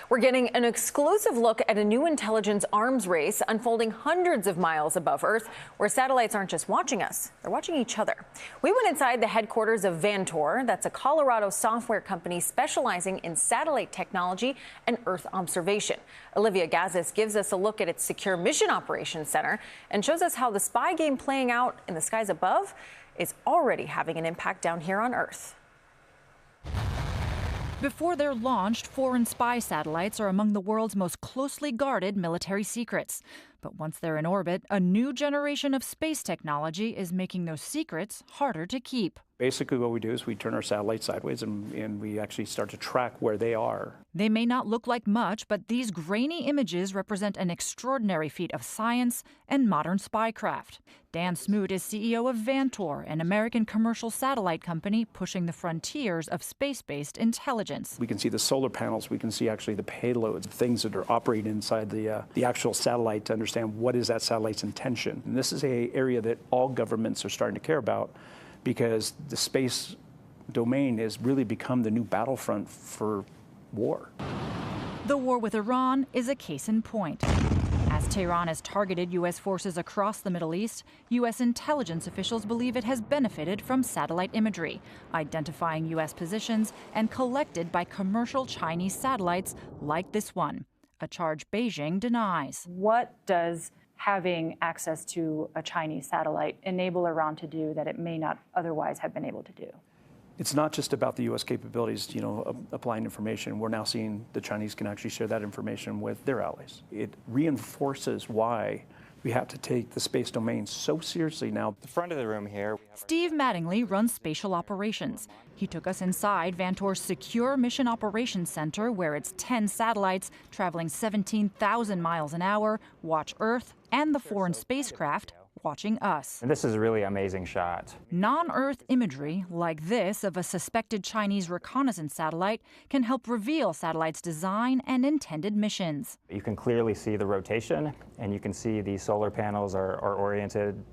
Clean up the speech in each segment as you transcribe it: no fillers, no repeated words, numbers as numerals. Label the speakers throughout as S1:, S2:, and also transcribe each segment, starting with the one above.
S1: We're getting an exclusive look at a new intelligence arms race unfolding hundreds of miles above Earth, where satellites aren't just watching us, they're watching each other. We went inside the headquarters of Vantor. That's a Colorado software company specializing in satellite technology and Earth observation. Olivia Gazis gives us a look at its secure mission operations center and shows us how the spy game playing out in the skies above is already having an impact down here on Earth.
S2: Before they're launched, foreign spy satellites are among the world's most closely guarded military secrets. But once they're in orbit, a new generation of space technology is making those secrets harder to keep.
S3: Basically, what we do is we turn our satellite sideways and we actually start to track where they are.
S2: They may not look like much, but these grainy images represent an extraordinary feat of science and modern spycraft. Dan Smoot is CEO of Vantor, an American commercial satellite company pushing the frontiers of space-based intelligence.
S3: We can see the solar panels. We can see actually the payloads, the things that are operating inside the actual satellite to understand what is that satellite's intention. And this is an area that all governments are starting to care about, because the space domain has really become the new battlefront for war.
S2: The war with Iran is a case in point. As Tehran has targeted U.S. forces across the Middle East, U.S. intelligence officials believe it has benefited from satellite imagery, identifying U.S. positions and collected by commercial Chinese satellites like this one, a charge Beijing denies.
S4: What does having access to a Chinese satellite enable Iran to do that it may not otherwise have been able to do?
S3: It's not just about the U.S. capabilities, applying information. We're now seeing the Chinese can actually share that information with their allies. It reinforces why we have to take the space domain so seriously now.
S5: The front of the room here.
S2: Steve Mattingly runs spatial operations. He took us inside Vantor's secure mission operations center, where its 10 satellites traveling 17,000 miles an hour watch Earth and the foreign spacecraft watching us.
S5: And this is a really amazing shot.
S2: Non-Earth imagery like this of a suspected Chinese reconnaissance satellite can help reveal satellites' design and intended missions.
S5: You can clearly see the rotation, and you can see the solar panels are oriented,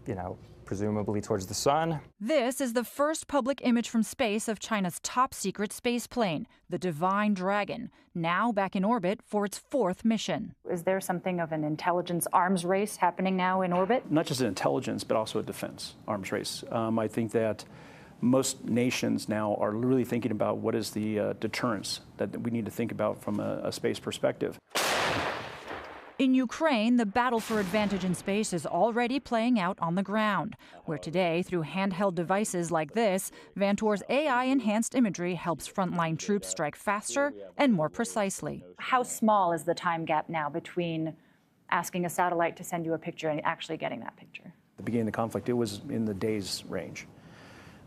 S5: presumably towards the sun.
S2: This is the first public image from space of China's top secret space plane, the Divine Dragon, now back in orbit for its 4th mission.
S4: Is there something of an intelligence arms race happening now in orbit?
S3: Not just an intelligence, but also a defense arms race. I think that most nations now are really thinking about what is the deterrence that we need to think about from a space perspective.
S2: In Ukraine, the battle for advantage in space is already playing out on the ground, where today, through handheld devices like this, Vantor's AI-enhanced imagery helps frontline troops strike faster and more precisely.
S4: How small is the time gap now between asking a satellite to send you a picture and actually getting that picture?
S3: At the beginning of the conflict, it was in the days range.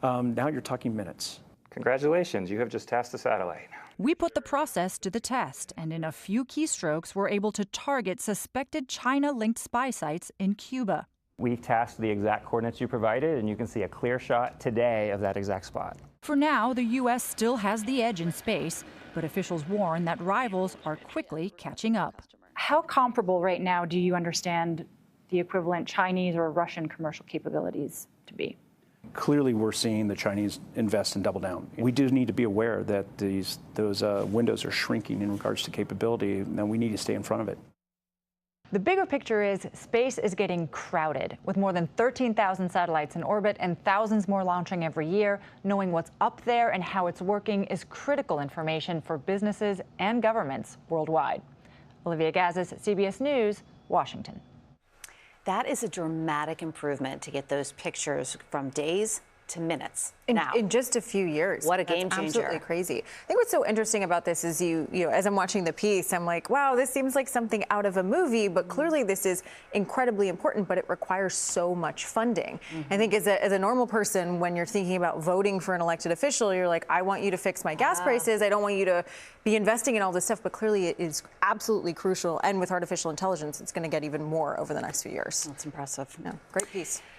S3: Now you're talking minutes.
S5: Congratulations, you have just tasked a satellite.
S2: We put the process to the test, and in a few keystrokes, we're able to target suspected China-linked spy sites in Cuba.
S5: We tasked the exact coordinates you provided, and you can see a clear shot today of that exact spot.
S2: For now, the U.S. still has the edge in space, but officials warn that rivals are quickly catching up.
S4: How comparable right now do you understand the equivalent Chinese or Russian commercial capabilities to be?
S3: Clearly, we're seeing the Chinese invest and double down. We do need to be aware that those windows are shrinking in regards to capability, and we need to stay in front of it.
S1: The bigger picture is space is getting crowded. With more than 13,000 satellites in orbit and thousands more launching every year, knowing what's up there and how it's working is critical information for businesses and governments worldwide. Olivia Gazis, CBS News, Washington.
S6: That is a dramatic improvement to get those pictures from days to minutes.
S1: In just a few years.
S6: What a game
S1: That's
S6: changer.
S1: Absolutely crazy. I think what's so interesting about this is as I'm watching the piece, I'm like, wow, this seems like something out of a movie, but clearly this is incredibly important, but it requires so much funding. I think as a normal person, when you're thinking about voting for an elected official, you're like, I want you to fix my gas prices. I don't want you to be investing in all this stuff, but clearly it is absolutely crucial. And with artificial intelligence, it's going to get even more over the next few years.
S6: That's impressive.
S1: Great piece.